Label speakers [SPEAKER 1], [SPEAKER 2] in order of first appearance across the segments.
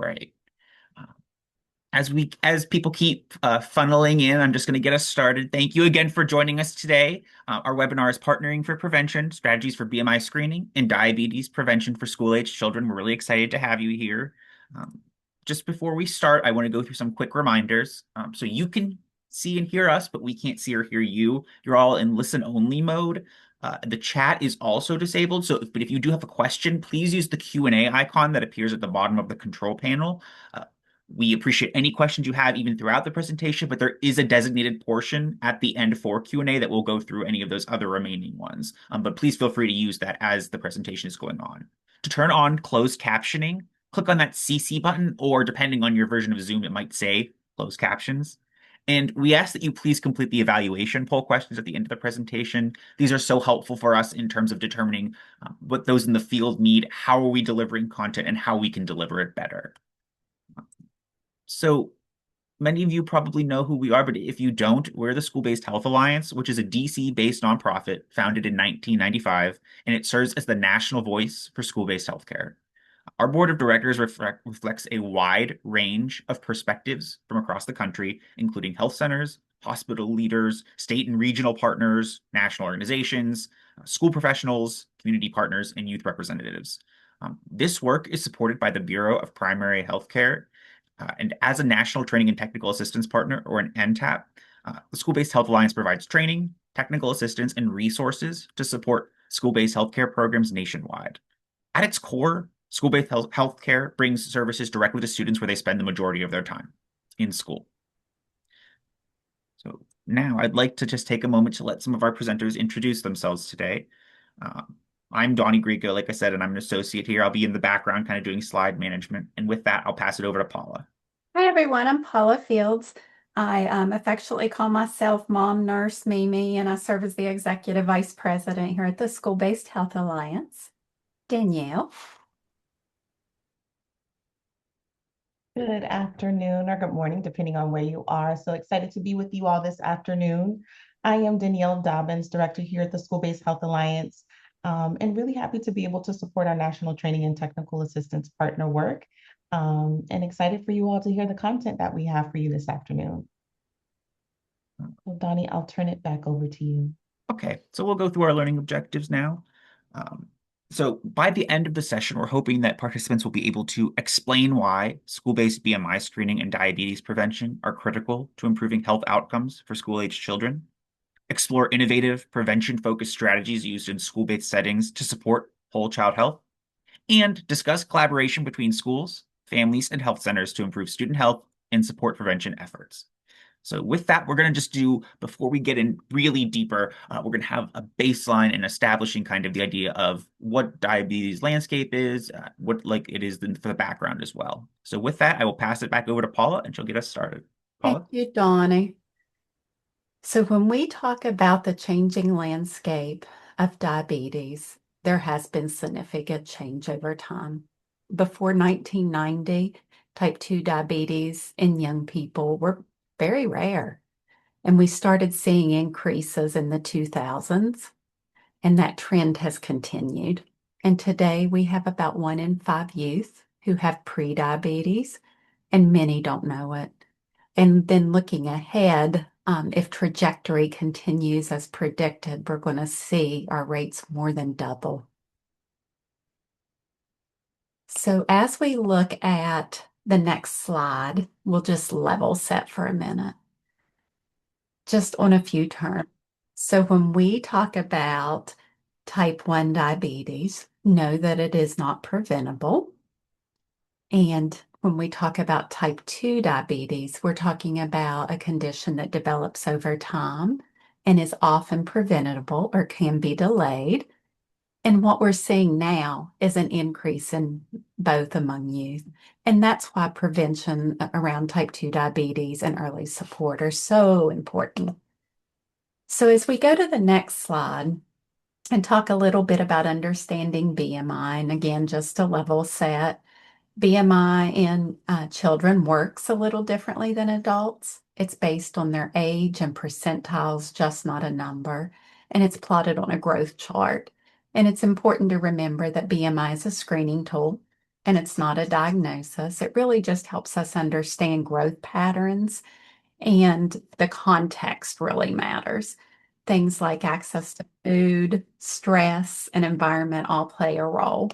[SPEAKER 1] right. Uh, as people keep funneling in, I'm just going to get us started. Thank you again for joining us today. Our webinar is Partnering for Prevention, Strategies for BMI Screening and Diabetes Prevention for School-Aged Children. We're really excited to have you here. Um, just before we start, I want to go through some quick reminders. So you can see and hear us, but we can't see or hear you. You're all in listen-only mode. The chat is also disabled, but if you do have a question, please use the Q&A icon that appears at the bottom of the control panel. We appreciate any questions you have even throughout the presentation, but there is a designated portion at the end for Q&A that will go through any of those other remaining ones. But please feel free to use that as the presentation is going on. To turn on closed captioning, click on that CC button, or depending on your version of Zoom, it might say closed captions. And we ask that you please complete the evaluation poll questions at the end of the presentation. These are so helpful for us in terms of determining what those in the field need, how are we delivering content, and how we can deliver it better. So many of you probably know who we are, but if you don't, we're the School-Based Health Alliance, which is a DC-based nonprofit founded in 1995, and it serves as the national voice for school-based healthcare. Our board of directors reflects a wide range of perspectives from across the country, including health centers, hospital leaders, state and regional partners, national organizations, school professionals, community partners, and youth representatives. This work is supported by the Bureau of Primary Healthcare, and as a National Training and Technical Assistance Partner, or an NTAP, the School-Based Health Alliance provides training, technical assistance, and resources to support school-based healthcare programs nationwide. At its core, school-based healthcare brings services directly to students where they spend the majority of their time, in school. So now I'd like to just take a moment to let some of our presenters introduce themselves today. I'm Donnie Grieco, like I said, and I'm an associate here. I'll be in the background kind of doing slide management. And with that, I'll pass it over to Paula.
[SPEAKER 2] Hi, everyone. I'm Paula Fields. I affectionately call myself Mom Nurse Mimi, and I serve as the Executive Vice President here at the School-Based Health Alliance. Danielle.
[SPEAKER 3] Good afternoon or good morning, depending on where you are. So excited to be with you all this afternoon. I am Danielle Dobbins, Director here at the School-Based Health Alliance, and really happy to be able to support our National Training and Technical Assistance Partner work, and excited for you all to hear the content that we have for you this afternoon. Well, Donnie, I'll turn it back over to you.
[SPEAKER 1] Okay, so we'll go through our learning objectives now. So by the end of the session, we're hoping that participants will be able to explain why school-based BMI screening and diabetes prevention are critical to improving health outcomes for school-aged children, explore innovative prevention-focused strategies used in school-based settings to support whole child health, and discuss collaboration between schools, families, and health centers to improve student health and support prevention efforts. So with that, we're going to just do, before we get in really deeper, we're going to have a baseline and establishing kind of the idea of what diabetes landscape is, what like it is for the background as well. So with that, I will pass it back over to Paula and she'll get us started.
[SPEAKER 2] Thank
[SPEAKER 1] Paula?
[SPEAKER 2] you, Donnie. So when we talk about the changing landscape of diabetes, there has been significant change over time. Before 1990, type 2 diabetes in young people were very rare. And we started seeing increases in the 2000s, and that trend has continued. And today we have about 1 in 5 youth who have prediabetes, and many don't know it. And then looking ahead, if trajectory continues as predicted, we're going to see our rates more than double. So as we look at the next slide, we'll just level set for a minute, just on a few terms. So when we talk about type 1 diabetes, know that it is not preventable. And when we talk about type 2 diabetes, we're talking about a condition that develops over time and is often preventable or can be delayed. And what we're seeing now is an increase in both among youth. And that's why prevention around type 2 diabetes and early support are so important. So as we go to the next slide and talk a little bit about understanding BMI, and again, just to level set, BMI in children works a little differently than adults. It's based on their age and percentiles, just not a number, and it's plotted on a growth chart. And it's important to remember that BMI is a screening tool. and it's not a diagnosis. It really just helps us understand growth patterns, and the context really matters. Things like access to food, stress, and environment all play a role.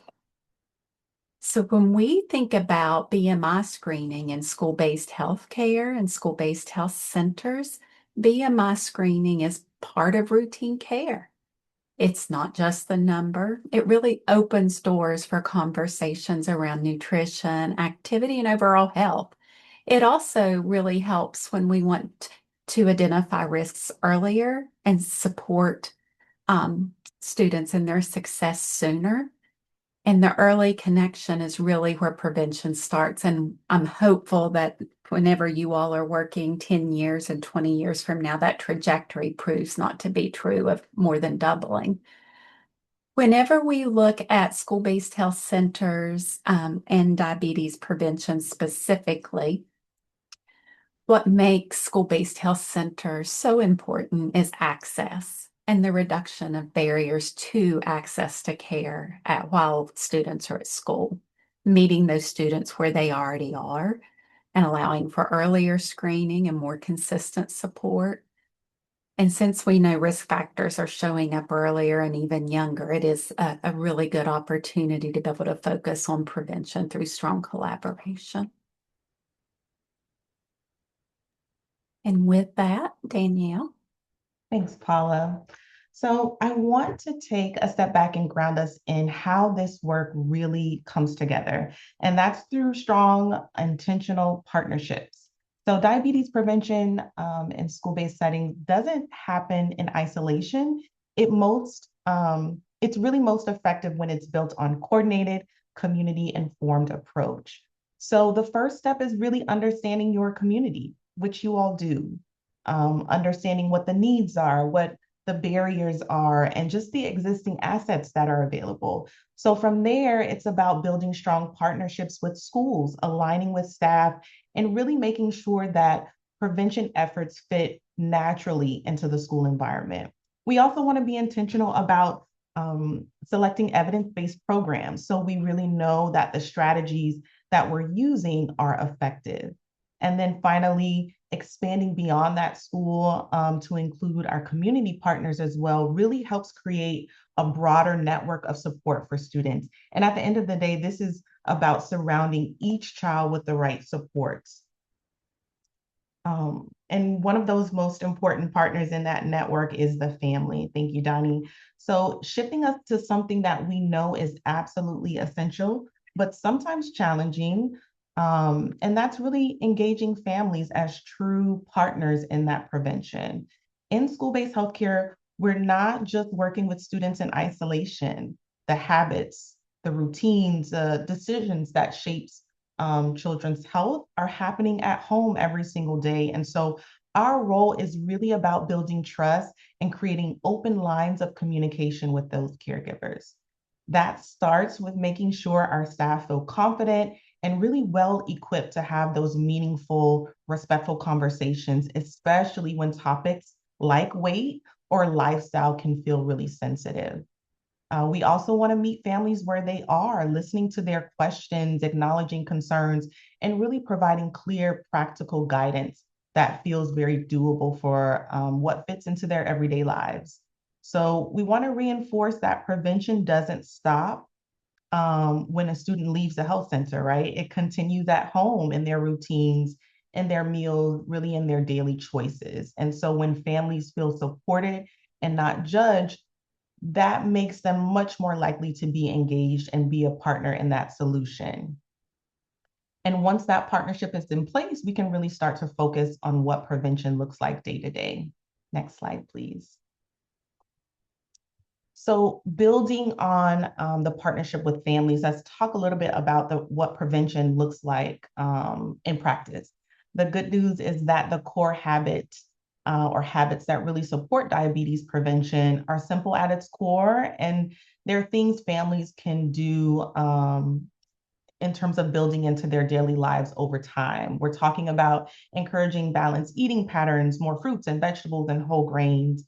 [SPEAKER 2] So when we think about BMI screening in school-based healthcare and school-based health centers, BMI screening is part of routine care. It's not just the number. It really opens doors for conversations around nutrition, activity, and overall health. It also really helps when we want to identify risks earlier and support students in their success sooner. And the early connection is really where prevention starts. And I'm hopeful that whenever you all are working 10 years and 20 years from now, that trajectory proves not to be true of more than doubling. Whenever we look at school-based health centers and diabetes prevention specifically, what makes school-based health centers so important is access and the reduction of barriers to access to care while students are at school, meeting those students where they already are and allowing for earlier screening and more consistent support. And since we know risk factors are showing up earlier and even younger, it is a really good opportunity to be able to focus on prevention through strong collaboration. And with that, Danielle.
[SPEAKER 3] Thanks, Paula. So I want to take a step back and ground us in how this work really comes together. And that's through strong, intentional partnerships. So diabetes prevention in school-based settings doesn't happen in isolation. It's really most effective when it's built on coordinated, community-informed approach. So the first step is really understanding your community, which you all do, understanding what the needs are, what the barriers are, and just the existing assets that are available. So from there, it's about building strong partnerships with schools, aligning with staff, and really making sure that prevention efforts fit naturally into the school environment. We also want to be intentional about selecting evidence-based programs so we really know that the strategies that we're using are effective. And then finally, expanding beyond that school to include our community partners as well really helps create a broader network of support for students. And at the end of the day, this is about surrounding each child with the right supports. And one of those most important partners in that network is the family. Thank you, Donnie. So shifting us to something that we know is absolutely essential, but sometimes challenging, and that's really engaging families as true partners in that prevention. In school-based healthcare, we're not just working with students in isolation. The habits, the routines, the decisions that shapes children's health are happening at home every single day. And so our role is really about building trust and creating open lines of communication with those caregivers. That starts with making sure our staff feel confident and really well equipped to have those meaningful, respectful conversations, especially when topics like weight or lifestyle can feel really sensitive. We also want to meet families where they are, listening to their questions, acknowledging concerns, and really providing clear, practical guidance that feels very doable for what fits into their everyday lives. So we want to reinforce that prevention doesn't stop when a student leaves the health center, right? It continues at home in their routines, in their meals, really in their daily choices. And so when families feel supported and not judged, that makes them much more likely to be engaged and be a partner in that solution. And once that partnership is in place, we can really start to focus on what prevention looks like day to day. Next slide, please. So building on the partnership with families, let's talk a little bit about what prevention looks like in practice. The good news is that the core habits or habits that really support diabetes prevention are simple at its core, and they're things families can do in terms of building into their daily lives over time. We're talking about encouraging balanced eating patterns, more fruits and vegetables and whole grains,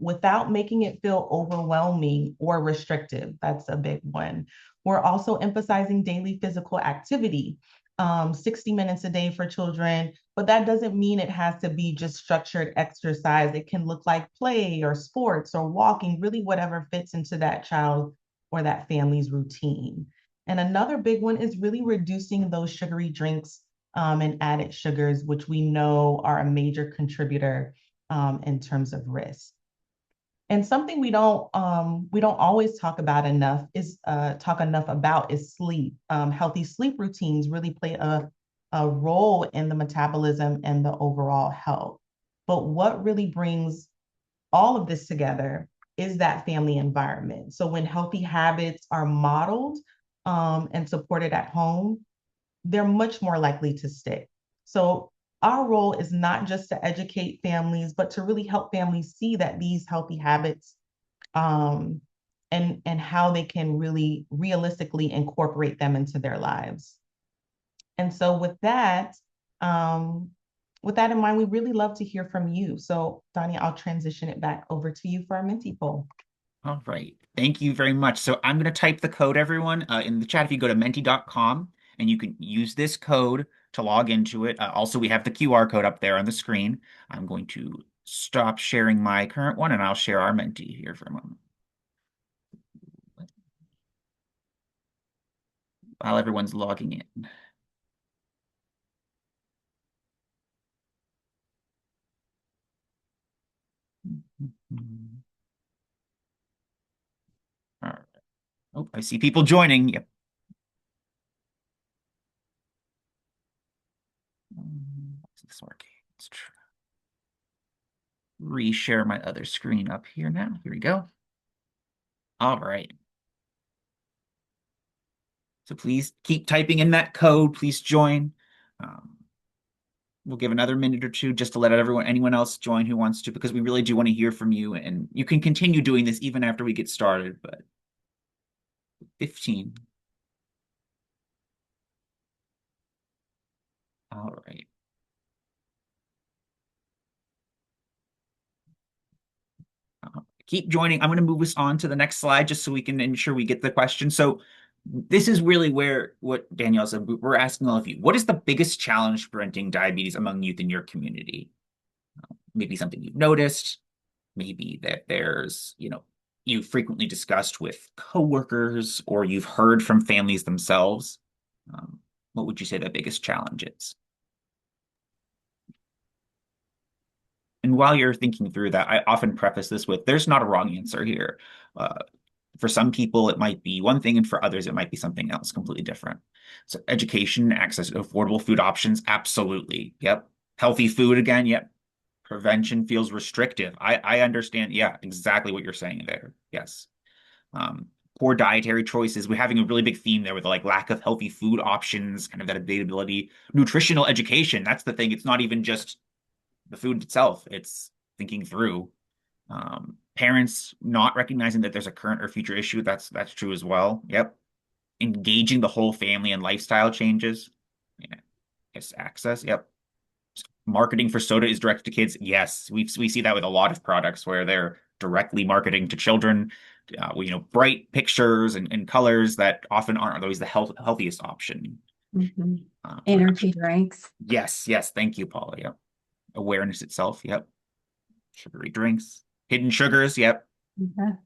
[SPEAKER 3] without making it feel overwhelming or restrictive. That's a big one. We're also emphasizing daily physical activity, 60 minutes a day for children, but that doesn't mean it has to be just structured exercise. It can look like play or sports or walking, really whatever fits into that child or that family's routine. And another big one is really reducing those sugary drinks and added sugars, which we know are a major contributor in terms of risk. And something we don't always talk enough about is sleep. Healthy sleep routines really play a role in the metabolism and the overall health. But what really brings all of this together is that family environment. So when healthy habits are modeled and supported at home, they're much more likely to stick. So our role is not just to educate families, but to really help families see that these healthy habits um, and how they can really realistically incorporate them into their lives. And so um, with that in mind, we really love to hear from you. So Donnie, I'll transition it back over to you for our Menti poll.
[SPEAKER 1] All right. Thank you very much. So I'm going to type the code, everyone, in the chat. If you go to menti.com and you can use this code to log into it. Also, we have the QR code up there on the screen. I'm going to stop sharing my current one and I'll share our Menti here for a moment while everyone's logging in. All right. Oh, I see people joining. Yep. Is this working? Let's try. Reshare my other screen up here now. Here we go. All right. So please keep typing in that code. Please join. Um, we'll give another minute or two just to let anyone else join who wants to, because we really do want to hear from you. And you can continue doing this even after we get started, but 15. All right. Keep joining. I'm going to move us on to the next slide just so we can ensure we get the question. So this is really where what Danielle said. We're asking all of you, what is the biggest challenge preventing diabetes among youth in your community? Maybe something you've noticed, maybe that there's, you've frequently discussed with coworkers or you've heard from families themselves. What would you say the biggest challenge is? And while you're thinking through that, I often preface this with there's not a wrong answer here. Uh, for some people, it might be one thing, and for others, it might be something else completely different. So, education, access to affordable food options, absolutely. Yep. Healthy food again, yep. Prevention feels restrictive. I understand, yeah, exactly what you're saying there. Yes. Um, Poor dietary choices. We're having a really big theme there with like lack of healthy food options, kind of that availability. Nutritional education. That's the thing. It's not even just the food itself. It's thinking through. Parents not recognizing that there's a current or future issue. That's true as well. Yep. Engaging the whole family and lifestyle changes. Yeah. Yes, access. Yep. Marketing for soda is directed to kids. Yes, we see that with a lot of products where they're directly marketing to children. Bright pictures and colors that often aren't always the healthiest option.
[SPEAKER 2] Mm-hmm.
[SPEAKER 1] Reduction.
[SPEAKER 2] Energy drinks.
[SPEAKER 1] Yes, yes. Thank you, Paula. Yep. Awareness itself. Yep. Sugary drinks, hidden sugars. Yep.
[SPEAKER 2] Mhm.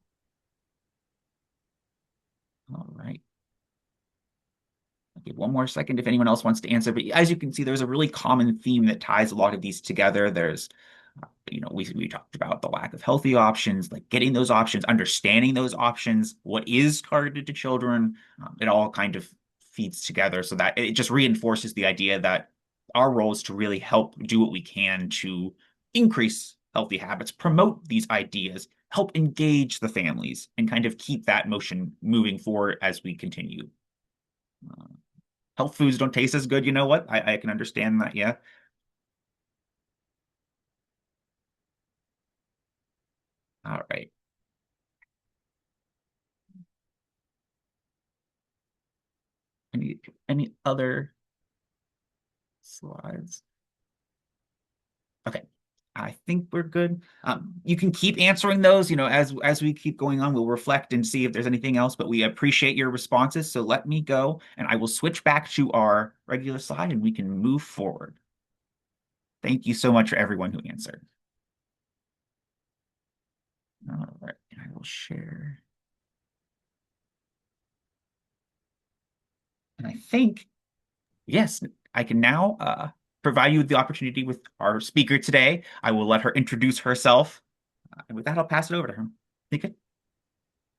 [SPEAKER 1] All right. I'll give one more second if anyone else wants to answer. But as you can see, there's a really common theme that ties a lot of these together. There's we talked about the lack of healthy options, like getting those options, understanding those options, what is targeted to children. It all kind of feeds together so that it just reinforces the idea that our role is to really help do what we can to increase healthy habits, promote these ideas, help engage the families, and kind of keep that motion moving forward as we continue. Uh, Health foods don't taste as good. You know what? I can understand that. Yeah. All right. Any any other slides? Okay. I think we're good. You can keep answering those, as we keep going on, we'll reflect and see if there's anything else, but we appreciate your responses. So let me go and I will switch back to our regular slide and we can move forward. Thank you so much for everyone who answered. All right, I will share. And I think, yes, I can now provide you with the opportunity with our speaker today. I will let her introduce herself. And with that, I'll pass it over to her. Nika?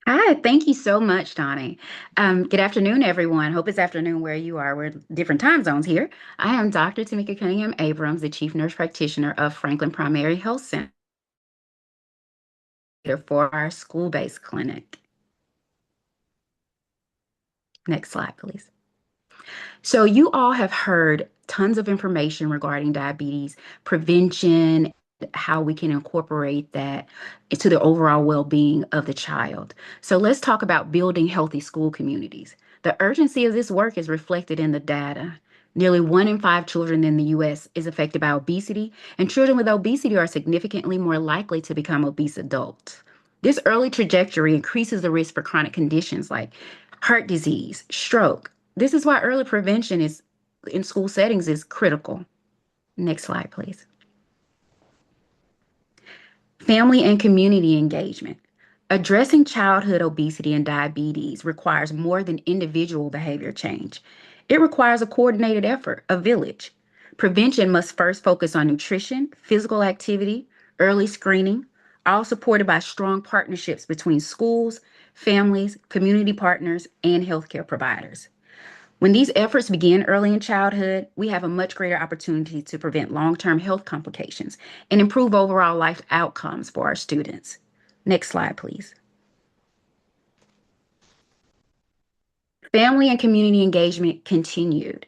[SPEAKER 4] Hi, thank you so much, Donnie. Good afternoon, everyone. Hope it's afternoon where you are. We're different time zones here. I am Dr. Tamika Cunningham Abrams, the Chief Nurse Practitioner of Franklin Primary Health Center for our school-based clinic. Next slide, please. So you all have heard tons of information regarding diabetes prevention, how we can incorporate that into the overall well-being of the child. So let's talk about building healthy school communities. The urgency of this work is reflected in the data. Nearly 1 in 5 children in the U.S. is affected by obesity, and children with obesity are significantly more likely to become obese adults. This early trajectory increases the risk for chronic conditions like heart disease, stroke. This is why early prevention is in school settings is critical. Next slide, please. Family and community engagement. Addressing childhood obesity and diabetes requires more than individual behavior change. It requires a coordinated effort, a village. Prevention must first focus on nutrition, physical activity, early screening, all supported by strong partnerships between schools, families, community partners, and healthcare providers. When these efforts begin early in childhood, we have a much greater opportunity to prevent long-term health complications and improve overall life outcomes for our students. Next slide, please. Family and community engagement continued.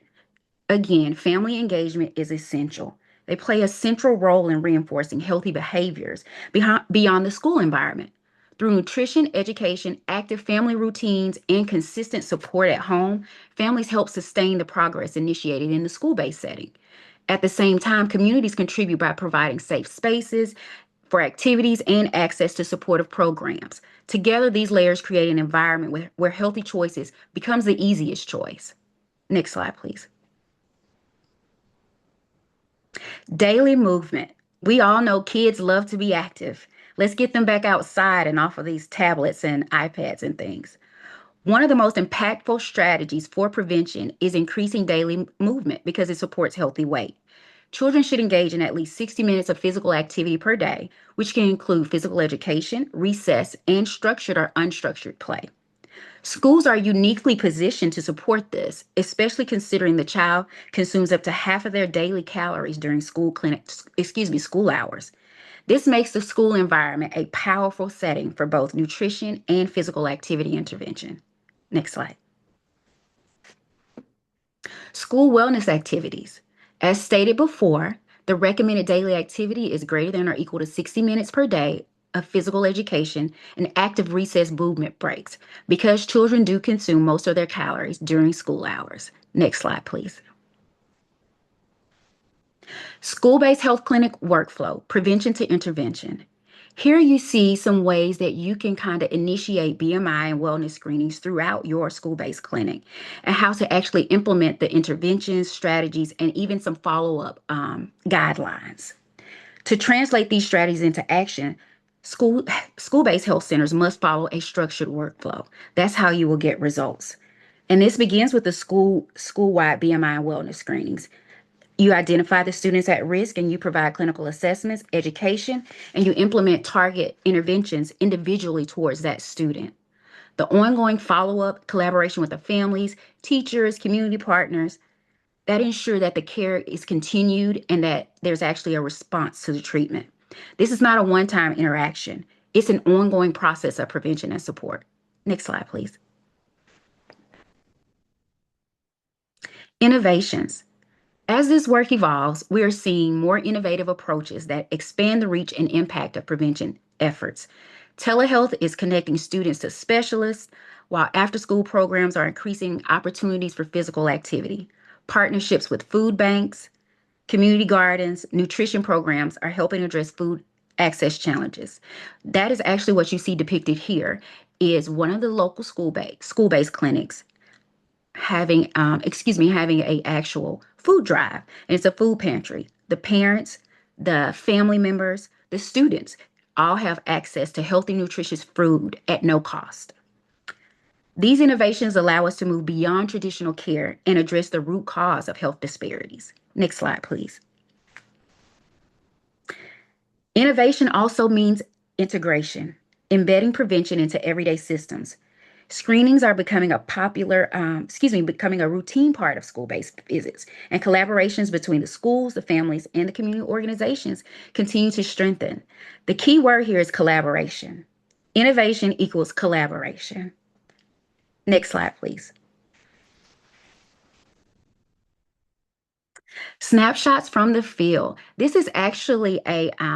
[SPEAKER 4] Again, family engagement is essential. They play a central role in reinforcing healthy behaviors beyond the school environment. Through nutrition, education, active family routines, and consistent support at home, families help sustain the progress initiated in the school based setting. At the same time, communities contribute by providing safe spaces for activities and access to supportive programs. Together, these layers create an environment where healthy choices becomes the easiest choice. Next slide, please. Daily movement. We all know kids love to be active. Let's get them back outside and off of these tablets and iPads and things. One of the most impactful strategies for prevention is increasing daily movement because it supports healthy weight. Children should engage in at least 60 minutes of physical activity per day, which can include physical education, recess, and structured or unstructured play. Schools are uniquely positioned to support this, especially considering the child consumes up to half of their daily calories during school hours. This makes the school environment a powerful setting for both nutrition and physical activity intervention. Next slide. School wellness activities. As stated before, the recommended daily activity is greater than or equal to 60 minutes per day of physical education and active recess movement breaks because children do consume most of their calories during school hours. Next slide, please. School-based health clinic workflow, prevention to intervention. Here you see some ways that you can kind of initiate BMI and wellness screenings throughout your school-based clinic and how to actually implement the interventions, strategies, and even some follow-up guidelines. To translate these strategies into action, school-based health centers must follow a structured workflow. That's how you will get results. And this begins with the school-wide BMI and wellness screenings. You identify the students at risk and you provide clinical assessments, education, and you implement target interventions individually towards that student. The ongoing follow-up collaboration with the families, teachers, community partners, that ensure that the care is continued and that there's actually a response to the treatment. This is not a one-time interaction. It's an ongoing process of prevention and support. Next slide, please. Innovations. As this work evolves, we are seeing more innovative approaches that expand the reach and impact of prevention efforts. Telehealth is connecting students to specialists, while after-school programs are increasing opportunities for physical activity. Partnerships with food banks, Community gardens, nutrition programs are helping address food access challenges. That is actually what you see depicted here is one of the local school-based clinics having a actual food drive. And it's a food pantry. The parents, the family members, the students all have access to healthy, nutritious food at no cost. These innovations allow us to move beyond traditional care and address the root cause of health disparities. Next slide, please. Innovation also means integration, embedding prevention into everyday systems. Screenings are becoming becoming a routine part of school-based visits, and collaborations between the schools, the families, and the community organizations continue to strengthen. The key word here is collaboration. Innovation equals collaboration. Next slide, please. Snapshots from the field. This is actually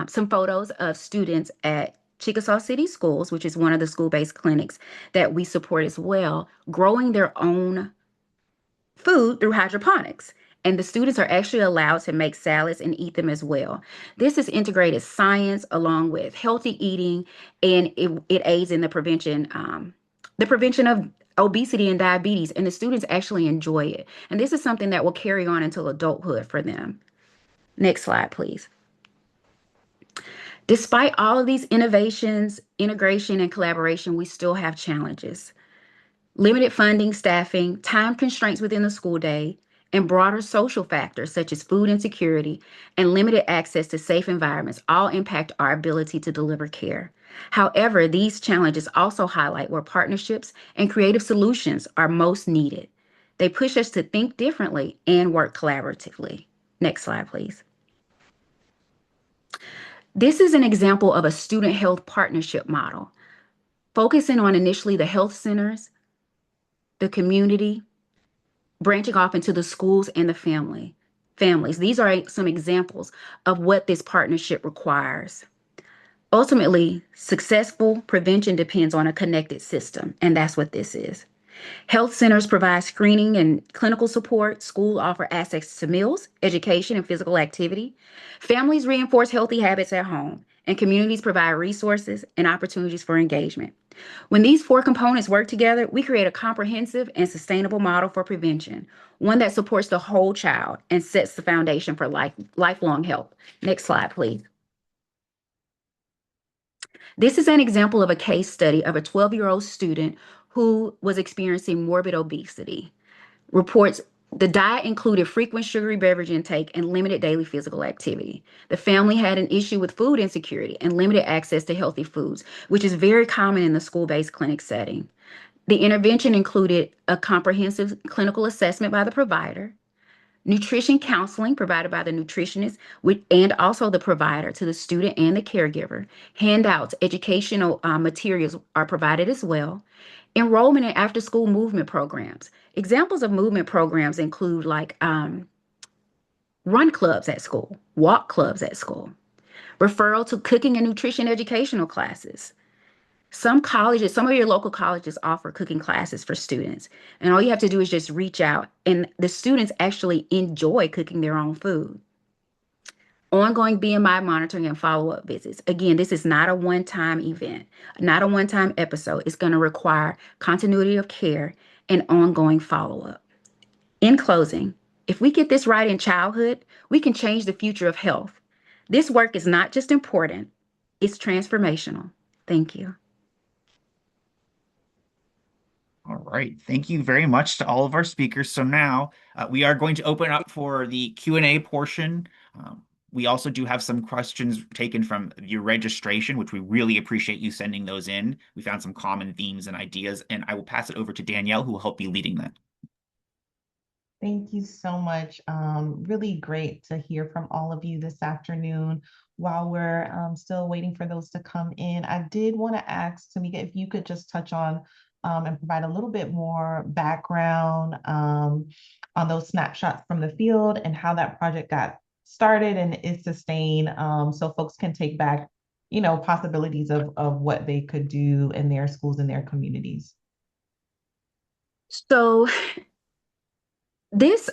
[SPEAKER 4] some photos of students at Chickasaw City Schools, which is one of the school-based clinics that we support as well, growing their own food through hydroponics. And the students are actually allowed to make salads and eat them as well. This is integrated science along with healthy eating, and it aids in the prevention of obesity and diabetes. And the students actually enjoy it. And this is something that will carry on until adulthood for them. Next slide, please. Despite all of these innovations, integration, and collaboration, we still have challenges. Limited funding, staffing, time constraints within the school day, and broader social factors such as food insecurity and limited access to safe environments all impact our ability to deliver care. However, these challenges also highlight where partnerships and creative solutions are most needed. They push us to think differently and work collaboratively. Next slide, please. This is an example of a student health partnership model, focusing on initially the health centers, the community, branching off into the schools and the families. These are some examples of what this partnership requires. Ultimately, successful prevention depends on a connected system, and that's what this is. Health centers provide screening and clinical support. Schools offer access to meals, education, and physical activity. Families reinforce healthy habits at home, and communities provide resources and opportunities for engagement. When these four components work together, we create a comprehensive and sustainable model for prevention, one that supports the whole child and sets the foundation for lifelong health. Next slide, please. This is an example of a case study of a 12-year-old student who was experiencing morbid obesity. Reports the diet included frequent sugary beverage intake and limited daily physical activity. The family had an issue with food insecurity and limited access to healthy foods, which is very common in the school-based clinic setting. The intervention included a comprehensive clinical assessment by the provider, nutrition counseling provided by the nutritionist and also the provider to the student and the caregiver. Handouts, educational materials are provided as well. Enrollment in after-school movement programs. Examples of movement programs include run clubs at school, walk clubs at school, referral to cooking and nutrition educational classes. Some colleges, some of your local colleges offer cooking classes for students. And all you have to do is just reach out, and the students actually enjoy cooking their own food. Ongoing BMI monitoring and follow-up visits. Again, this is not a one-time event, not a one-time episode. It's going to require continuity of care and ongoing follow-up. In closing, if we get this right in childhood, we can change the future of health. This work is not just important, it's transformational. Thank you.
[SPEAKER 1] All right. Thank you very much to all of our speakers. So now we are going to open up for the Q&A portion. We also do have some questions taken from your registration, which we really appreciate you sending those in. We found some common themes and ideas, and I will pass it over to Danielle, who will help be leading that.
[SPEAKER 3] Thank you so much. Really great to hear from all of you this afternoon. While we're still waiting for those to come in, I did want to ask Tamika if you could just touch on and provide a little bit more background on those snapshots from the field and how that project got started and is sustained, so folks can take back, possibilities of what they could do in their schools and their
[SPEAKER 4] So this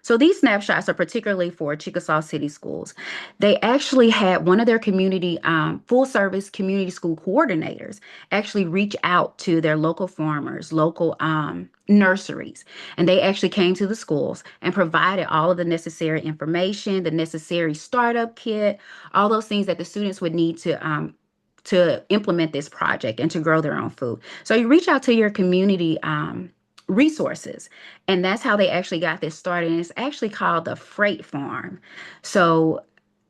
[SPEAKER 4] So these snapshots are particularly for Chickasaw City schools. They actually had one of their community, full service community school coordinators actually reach out to their local farmers, local nurseries, and they actually came to the schools and provided all of the necessary information, the necessary startup kit, all those things that the students would need to implement this project and to grow their own food. So you reach out to your community resources, and that's how they actually got this started. And it's actually called the Freight Farm. So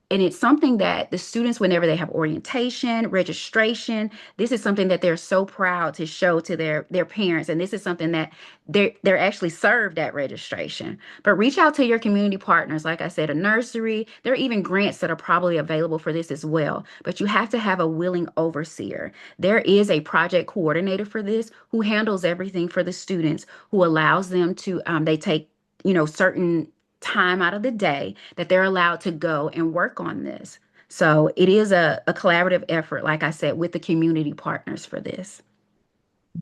[SPEAKER 4] and it's something that the students, whenever they have orientation, registration, this is something that they're so proud to show to their parents. And this is something that they're actually served at registration. But reach out to your community partners. Like I said, a nursery, there are even grants that are probably available for this as well. But you have to have a willing overseer. There is a project coordinator for this who handles everything for the students, who allows them to, they take, certain time out of the day that they're allowed to go and work on this. So it is a collaborative effort, like I said, with the community partners for this.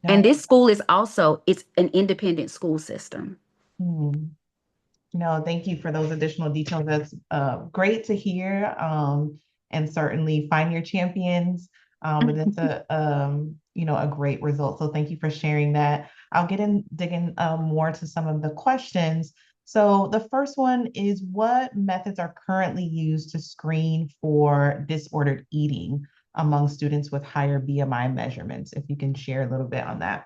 [SPEAKER 4] And
[SPEAKER 3] No.
[SPEAKER 4] this school is also, it's an independent school system.
[SPEAKER 3] Hmm. No, thank you for those additional details. That's great to hear. And certainly find your champions. But that's a great result. So thank you for sharing that. I'll dig in more to some of the questions. So the first one is, what methods are currently used to screen for disordered eating among students with higher BMI measurements? If you can share a little bit on that.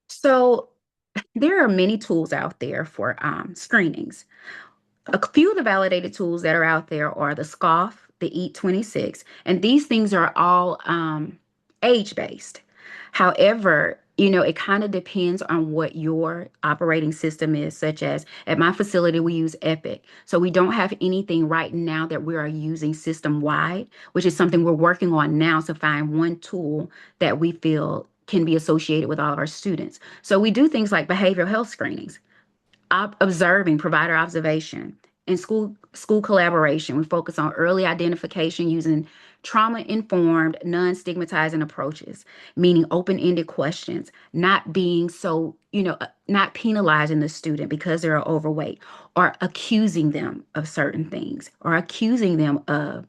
[SPEAKER 4] So there are many tools out there for screenings. A few of the validated tools that are out there are the SCOFF, the EAT 26, and these things are all age based. However, it kind of depends on what your operating system is, such as at my facility, we use Epic. So we don't have anything right now that we are using system wide, which is something we're working on now to find one tool that we feel can be associated with all of our students. So we do things like behavioral health screenings, observing provider observation and school collaboration. We focus on early identification using trauma informed non-stigmatizing approaches, meaning open-ended questions, not being so, not penalizing the student because they're overweight, or accusing them of certain things, or accusing them of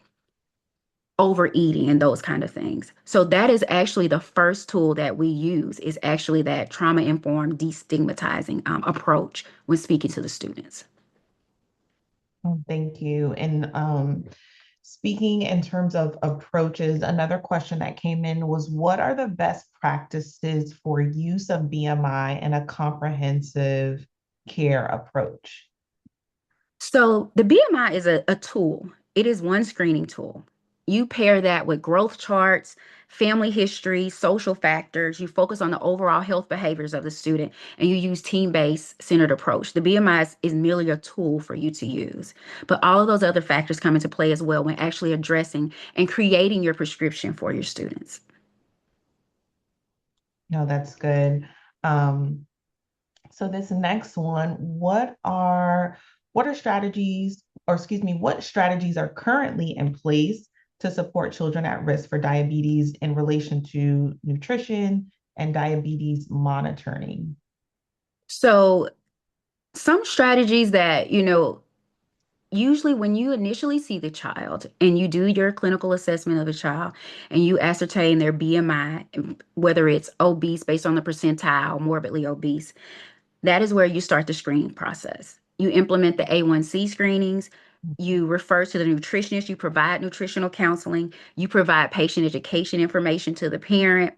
[SPEAKER 4] overeating and those kind of things. So that is actually the first tool that we use, is actually that trauma-informed destigmatizing approach when speaking to the students.
[SPEAKER 3] Oh, thank you. And speaking in terms of approaches, another question that came in was, what are the best practices for use of BMI and a comprehensive care approach?
[SPEAKER 4] So the BMI is a tool. It is one screening tool. You pair that with growth charts, family history, social factors. You focus on the overall health behaviors of the student, and you use team-based centered approach. The BMI is merely a tool for you to use, but all of those other factors come into play as well when actually addressing and creating your prescription for your students.
[SPEAKER 3] No, that's good. Um, so this next one, what are strategies, or excuse me, what strategies are currently in place to support children at risk for diabetes in relation to nutrition and diabetes monitoring?
[SPEAKER 4] So some strategies that, usually when you initially see the child and you do your clinical assessment of the child and you ascertain their BMI, whether it's obese based on the percentile, morbidly obese, that is where you start the screening process. You implement the A1C screenings. You refer to the nutritionist. You provide nutritional counseling. You provide patient education information to the parent.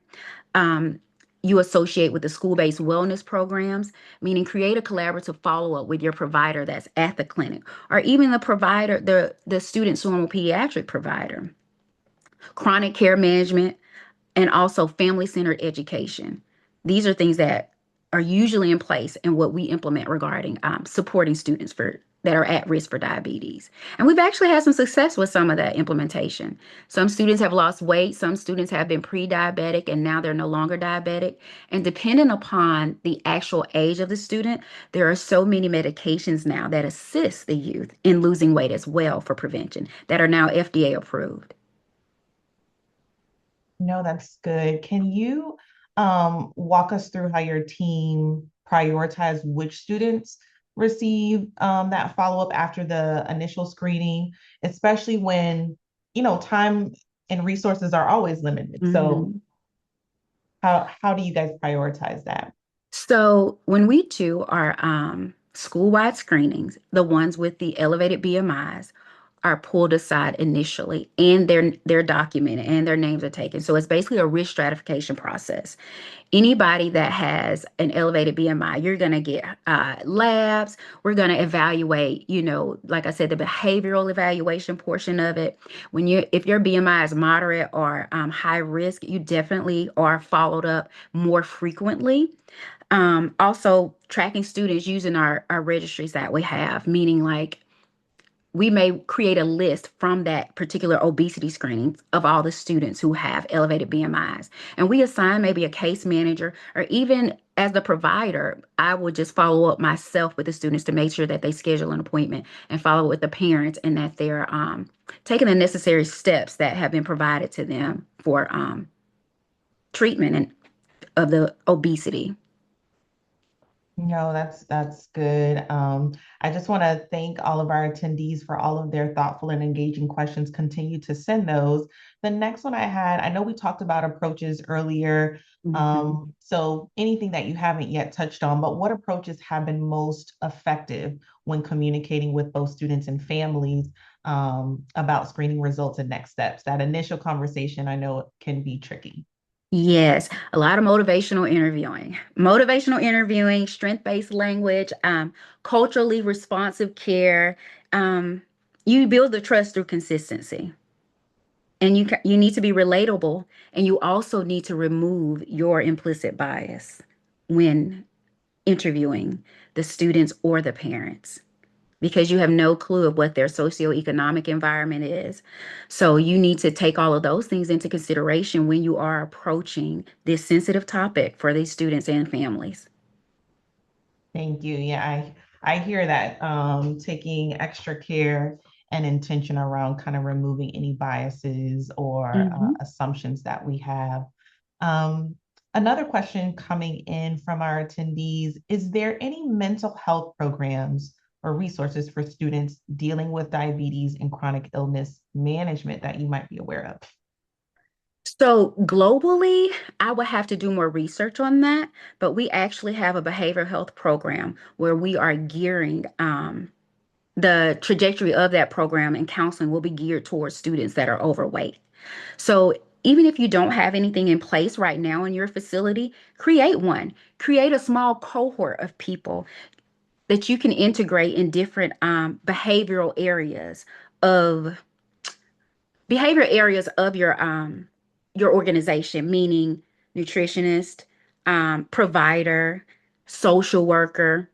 [SPEAKER 4] Um, you associate with the school-based wellness programs, meaning create a collaborative follow-up with your provider that's at the clinic, or even the provider, the student's normal pediatric provider. Chronic care management, and also family-centered education. These are things that are usually in place and what we implement regarding supporting students that are at risk for diabetes. And we've actually had some success with some of that implementation. Some students have lost weight, some students have been pre-diabetic and now they're no longer diabetic. And depending upon the actual age of the student, there are so many medications now that assist the youth in losing weight as well for prevention that are now FDA approved.
[SPEAKER 3] No, that's good. Can you walk us through how your team prioritize which students receive that follow-up after the initial screening, especially when, time and resources are always limited. So
[SPEAKER 4] Mhm.
[SPEAKER 3] how do you guys prioritize that?
[SPEAKER 4] So when we do our school-wide screenings, the ones with the elevated BMIs are pulled aside initially, and they're documented and their names are taken. So it's basically a risk stratification process. Anybody that has an elevated BMI, you're going to get labs. We're going to evaluate, like I said, the behavioral evaluation portion of it. If your BMI is moderate or high risk, you definitely are followed up more frequently. Also, tracking students using our registries that we have, meaning like we may create a list from that particular obesity screening of all the students who have elevated BMIs. And we assign maybe a case manager, or even as the provider, I would just follow up myself with the students to make sure that they schedule an appointment and follow with the parents and that they're taking the necessary steps that have been provided to them for treatment of the obesity.
[SPEAKER 3] No, that's good. I just want to thank all of our attendees for all of their thoughtful and engaging questions. Continue to send those. The next one I had, I know we talked about approaches earlier.
[SPEAKER 4] Mhm.
[SPEAKER 3] So anything that you haven't yet touched on, but what approaches have been most effective when communicating with both students and families about screening results and next steps? That initial conversation, I know it can be tricky.
[SPEAKER 4] Yes, a lot of motivational interviewing. Motivational interviewing, strength-based language, culturally responsive care. Um, you build the trust through consistency. And you need to be relatable, and you also need to remove your implicit bias when interviewing the students or the parents, because you have no clue of what their socioeconomic environment is. So you need to take all of those things into consideration when you are approaching this sensitive topic for these students and families.
[SPEAKER 3] Thank you. Yeah, I hear that. Taking extra care and intention around kind of removing any biases or
[SPEAKER 4] Mhm.
[SPEAKER 3] assumptions that we have. Um, Another question coming in from our attendees, is there any mental health programs or resources for students dealing with diabetes and chronic illness management that you might be aware of?
[SPEAKER 4] So globally, I would have to do more research on that, but we actually have a behavioral health program where we are gearing the trajectory of that program and counseling will be geared towards students that are overweight. So even if you don't have anything in place right now in your facility, create one. Create a small cohort of people that you can integrate in different of behavior areas of your organization, meaning nutritionist, provider, social worker,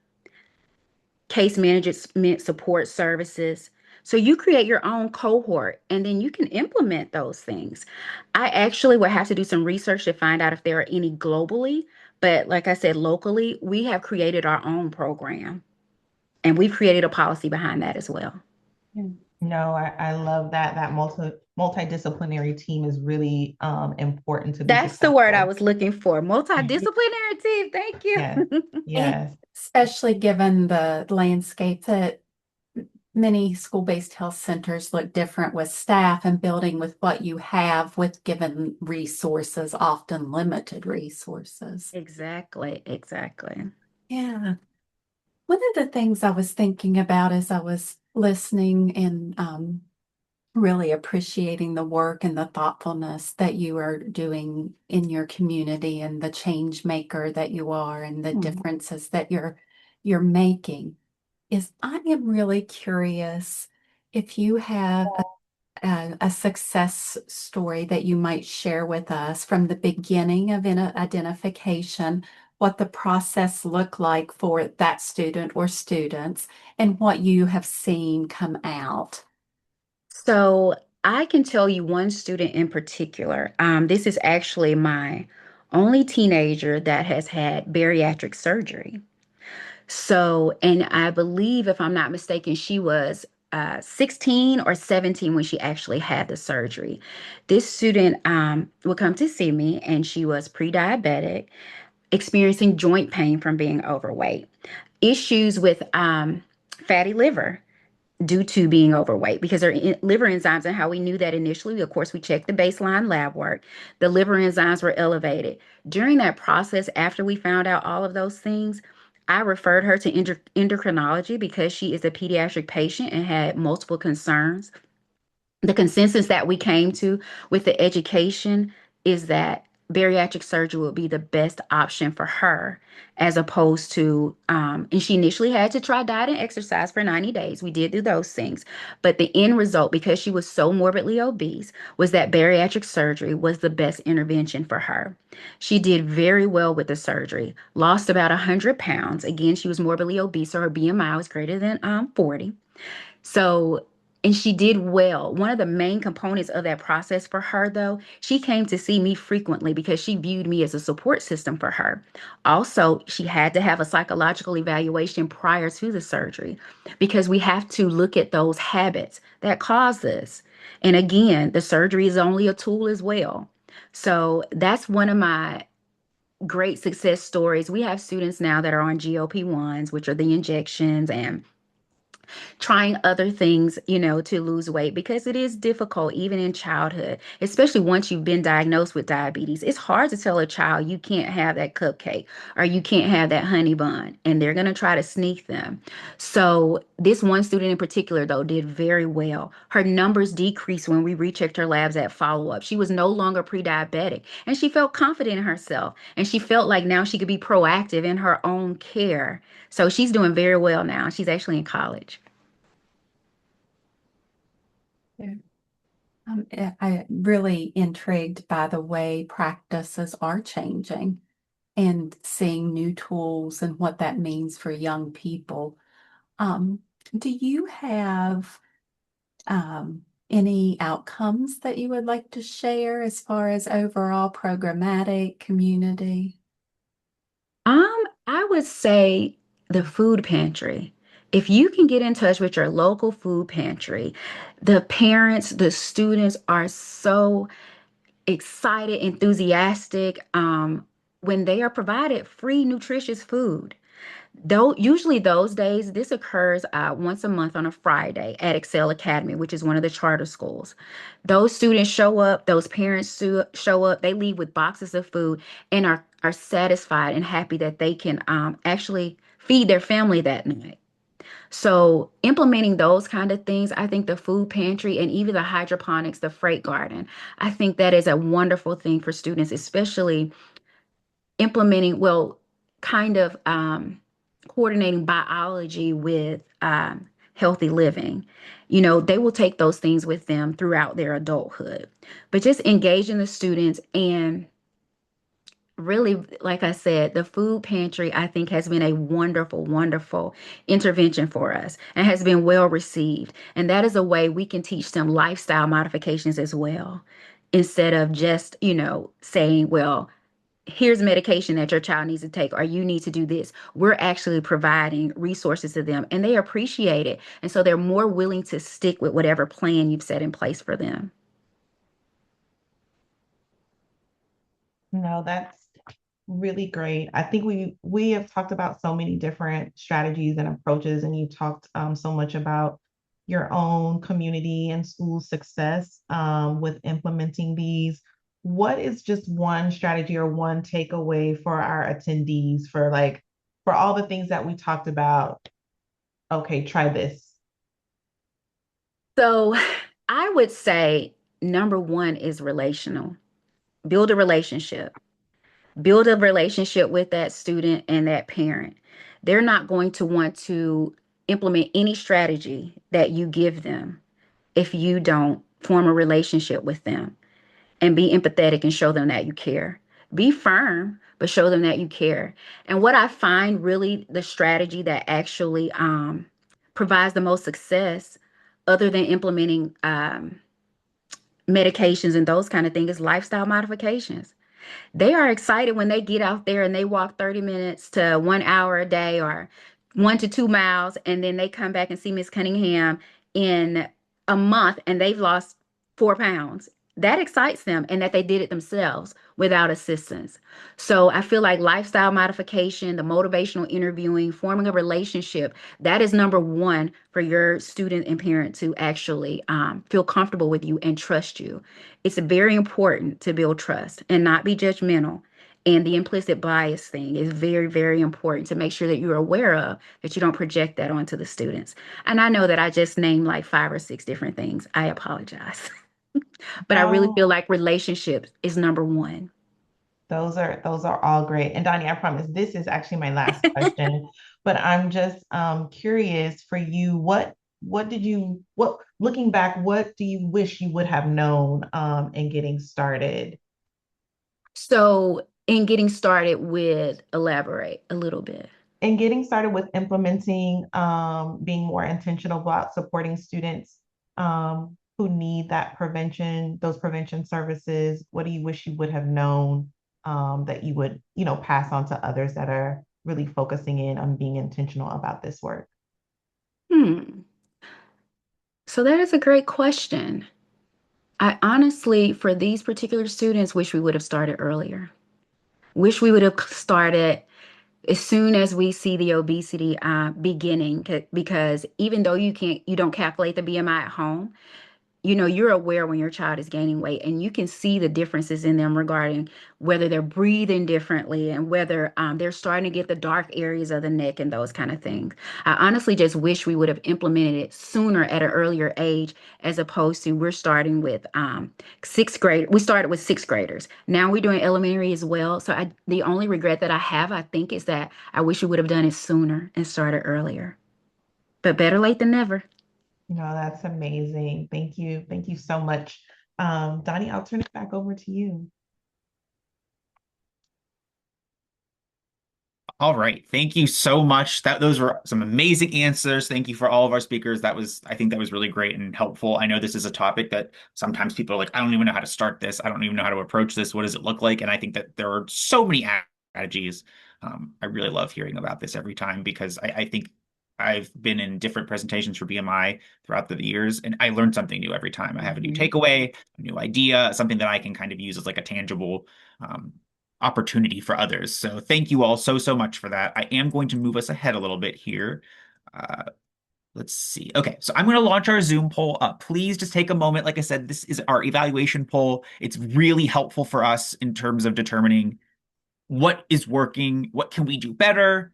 [SPEAKER 4] case management support services. So you create your own cohort and then you can implement those things. I actually would have to do some research to find out if there are any globally, but like I said, locally, we have created our own program and we've created a policy behind that as well.
[SPEAKER 2] Yeah.
[SPEAKER 3] No, I love that. That multidisciplinary team is really important to be
[SPEAKER 4] That's the word I
[SPEAKER 3] successful.
[SPEAKER 4] was looking for. Multidisciplinary team. Thank
[SPEAKER 3] Yes,
[SPEAKER 4] you.
[SPEAKER 2] And
[SPEAKER 3] yes.
[SPEAKER 2] especially given the landscape that many school-based health centers look different with staff and building with what you have with given resources, often limited resources.
[SPEAKER 4] Exactly, exactly.
[SPEAKER 2] Yeah. One of the things I was thinking about as I was listening and really appreciating the work and the thoughtfulness that you are doing in your community and the change maker that you are and the
[SPEAKER 4] Hmm.
[SPEAKER 2] differences that you're making is I am really curious if you have a success story that you might share with us from the beginning of identification, what the process looked like for that student or students, and what you have seen come out.
[SPEAKER 4] So I can tell you one student in particular. This is actually my only teenager that has had bariatric surgery. So, and I believe, if I'm not mistaken, she was 16 or 17 when she actually had the surgery. This student would come to see me, and she was pre-diabetic, experiencing joint pain from being overweight. issues with fatty liver due to being overweight because her liver enzymes, and how we knew that initially, of course, we checked the baseline lab work. The liver enzymes were elevated. During that process, after we found out all of those things, I referred her to endocrinology because she is a pediatric patient and had multiple concerns. The consensus that we came to with the education is that bariatric surgery would be the best option for her as opposed to and she initially had to try diet and exercise for 90 days. We did do those things, but the end result, because she was so morbidly obese, was that bariatric surgery was the best intervention for her. She did very well with the surgery, lost about 100 pounds. Again, she was morbidly obese, so her BMI was greater than 40. So, and she did well. One of the main components of that process for her, though, she came to see me frequently because she viewed me as a support system for her. Also, she had to have a psychological evaluation prior to the surgery because we have to look at those habits that cause this. And again, the surgery is only a tool as well. So that's one of my great success stories. We have students now that are on GLP-1s, which are the injections, and trying other things, to lose weight because it is difficult even in childhood, especially once you've been diagnosed with diabetes. It's hard to tell a child you can't have that cupcake or you can't have that honey bun, and they're going to try to sneak them. So, this one student in particular, though, did very well. Her numbers decreased when we rechecked her labs at follow up. She was no longer pre diabetic and she felt confident in herself and she felt like now she could be proactive in her own care. So, she's doing very well now. She's actually in college.
[SPEAKER 2] Yeah. I'm really intrigued by the way practices are changing and seeing new tools and what that means for young people. Um, do you have any outcomes that you would like to share as far as overall programmatic community?
[SPEAKER 4] I would say the food pantry. If you can get in touch with your local food pantry, the parents, the students are so excited, enthusiastic, when they are provided free, nutritious food. Though usually those days, this occurs once a month on a Friday at Excel Academy, which is one of the charter schools. Those students show up, those parents show up, they leave with boxes of food and are satisfied and happy that they can actually feed their family that night. So implementing those kind of things, I think the food pantry and even the hydroponics, the freight garden, I think that is a wonderful thing for students, especially implementing, well, kind of coordinating biology with healthy living. They will take those things with them throughout their adulthood. But just engaging the students and really, like I said, the food pantry, I think, has been a wonderful, wonderful intervention for us and has been well received. And that is a way we can teach them lifestyle modifications as well, instead of just, saying, well, here's medication that your child needs to take, or you need to do this. We're actually providing resources to them and they appreciate it. And so they're more willing to stick with whatever plan you've set in place for them.
[SPEAKER 3] No, that's really great. I think we have talked about so many different strategies and approaches, and you talked so much about your own community and school success with implementing these. What is just one strategy or one takeaway for our attendees for for all the things that we talked about? Okay, try this.
[SPEAKER 4] So I would say number one is relational. Build a relationship. Build a relationship with that student and that parent. They're not going to want to implement any strategy that you give them if you don't form a relationship with them and be empathetic and show them that you care. Be firm, but show them that you care. And what I find really the strategy that actually provides the most success, other than implementing medications and those kind of things, is lifestyle modifications. They are excited when they get out there and they walk 30 minutes to 1 hour a day or 1 to 2 miles, and then they come back and see Miss Cunningham in a month and they've lost 4 pounds. that excites them and that they did it themselves without assistance. So I feel like lifestyle modification, the motivational interviewing, forming a relationship, that is number one for your student and parent to actually feel comfortable with you and trust you. It's very important to build trust and not be judgmental. And the implicit bias thing is very, very important to make sure that you're aware of, that you don't project that onto the students. And I know that I just named like 5 or 6 different things. I apologize. But I really feel
[SPEAKER 3] No,
[SPEAKER 4] like relationships is number one.
[SPEAKER 3] those are all great. And Donnie, I promise this is actually my last question, but I'm just curious for you, what did you what looking back, what do you wish you would have known in getting started?
[SPEAKER 4] So, in getting started with elaborate a little bit.
[SPEAKER 3] And getting started with implementing, being more intentional about supporting students who need that prevention, those prevention services, what do you wish you would have known that you would, pass on to others that are really focusing in on being intentional about this work?
[SPEAKER 4] Hmm. So that is a great question. I honestly, for these particular students, wish we would have started earlier. Wish we would have started as soon as we see the obesity beginning, because even though you don't calculate the BMI at home, you're aware when your child is gaining weight and you can see the differences in them regarding whether they're breathing differently and whether they're starting to get the dark areas of the neck and those kind of things. I honestly just wish we would have implemented it sooner at an earlier age, as opposed to we're starting with sixth grade. We started with sixth graders. Now we're doing elementary as well. So the only regret that I have, I think, is that I wish we would have done it sooner and started earlier. But better late than never.
[SPEAKER 3] No, that's amazing. Thank you. Thank you so much. Donnie, I'll turn it back over to you.
[SPEAKER 1] All right. Thank you so much. Those were some amazing answers. Thank you for all of our speakers. I think that was really great and helpful. I know this is a topic that sometimes people are like, I don't even know how to start this. I don't even know how to approach this. What does it look like? And I think that there are so many strategies. I really love hearing about this every time because I think I've been in different presentations for BMI throughout the years, and I learn something new every time. I have a new
[SPEAKER 4] Mhm.
[SPEAKER 1] takeaway, a new idea, something that I can kind of use as like a tangible um, opportunity for others. So thank you all so, so much for that. I am going to move us ahead a little bit here. Uh, let's see. Okay, so I'm going to launch our Zoom poll up. Please just take a moment. Like I said, this is our evaluation poll. It's really helpful for us in terms of determining what is working, what can we do better,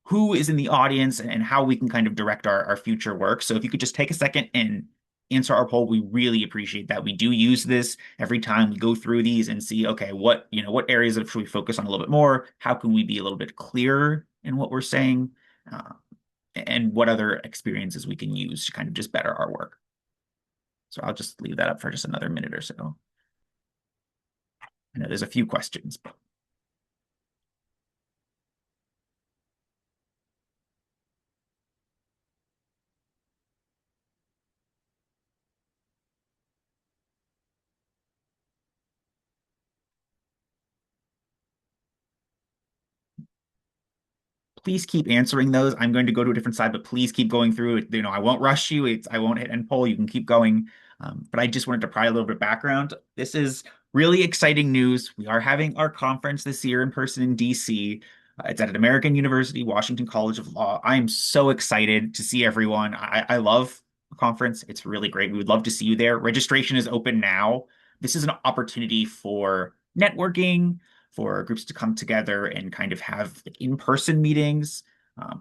[SPEAKER 1] who is in the audience, and how we can kind of direct our future work. So if you could just take a second and answer our poll, we really appreciate that. We do use this every time we go through these and see, okay, what areas should we focus on a little bit more? How can we be a little bit clearer in what we're saying? Uh, and what other experiences we can use to kind of just better our work. So I'll just leave that up for just another minute or so. I know there's a few questions. Please keep answering those. I'm going to go to a different side, but please keep going through it. I won't rush you. I won't hit end poll. You can keep going. But I just wanted to provide a little bit of background. This is really exciting news. We are having our conference this year in person in DC. It's at an American University, Washington College of Law. I am so excited to see everyone. I love the conference. It's really great. We would love to see you there. Registration is open now. This is an opportunity for networking, for groups to come together and kind of have like in-person meetings.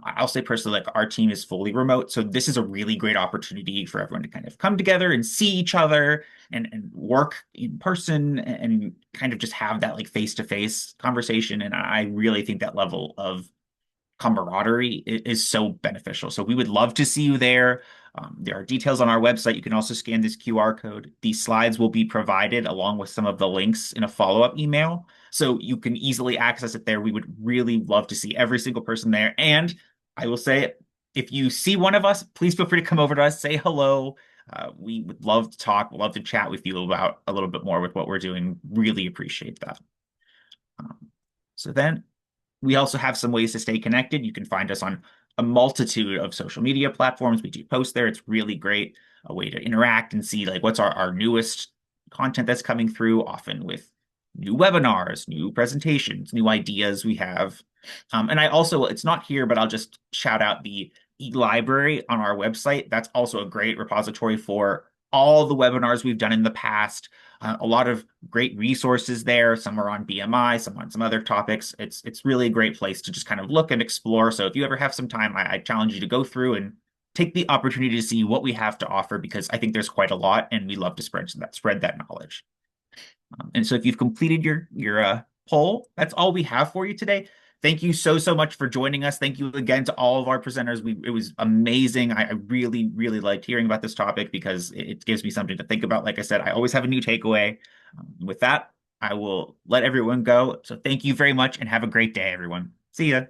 [SPEAKER 1] I'll say personally, like our team is fully remote, so this is a really great opportunity for everyone to kind of come together and see each other and work in person and kind of just have that like face-to-face conversation. And I really think that level of camaraderie is so beneficial. So we would love to see you there. There are details on our website. You can also scan this QR code. These slides will be provided along with some of the links in a follow-up email. So you can easily access it there. We would really love to see every single person there. And I will say, if you see one of us, please feel free to come over to us, say hello. We would love to talk, love to chat with you about a little bit more with what we're doing. Really appreciate that. Um, so then we also have some ways to stay connected. You can find us on a multitude of social media platforms. We do post there. It's really great, a way to interact and see like what's our newest content that's coming through, often with new webinars, new presentations, new ideas we have. And I also, it's not here, but I'll just shout out the e-library on our website. That's also a great repository for all the webinars we've done in the past. A lot of great resources there. Some are on BMI, some on some other topics. It's really a great place to just kind of look and explore. So if you ever have some time, I challenge you to go through and take the opportunity to see what we have to offer, because I think there's quite a lot, and we love to spread that knowledge. And so if you've completed your poll, that's all we have for you today. Thank you so much for joining us. Thank you again to all of our presenters. It was amazing. I really liked hearing about this topic because it gives me something to think about. Like I said, I always have a new takeaway. With that, I will let everyone go. So thank you very much and have a great day, everyone. See ya.